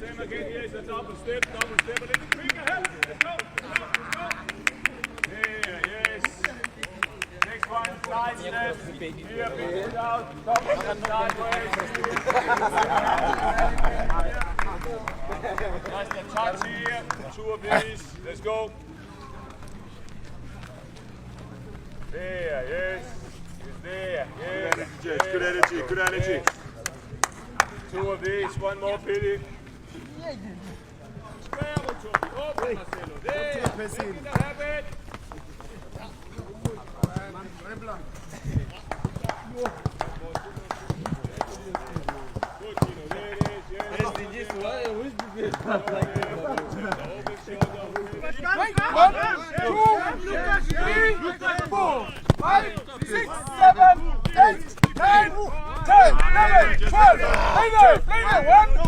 Same again, here is a double step, a little quicker, help. Let's go. There, yes. Next one, side step. Here, big it out. Double step sideways. Just a touch here, 2 of these. Let's go. There, yes. It's there, yes. Good energy, good energy. 2 of these, 1 more pity. Square or 2. Open, Marcelo. There, making that happen. Good, Tino. There it is, yes. Lucas, 3, 4, 5, 6, 7, 8, 9, 10, 11, 12, 1,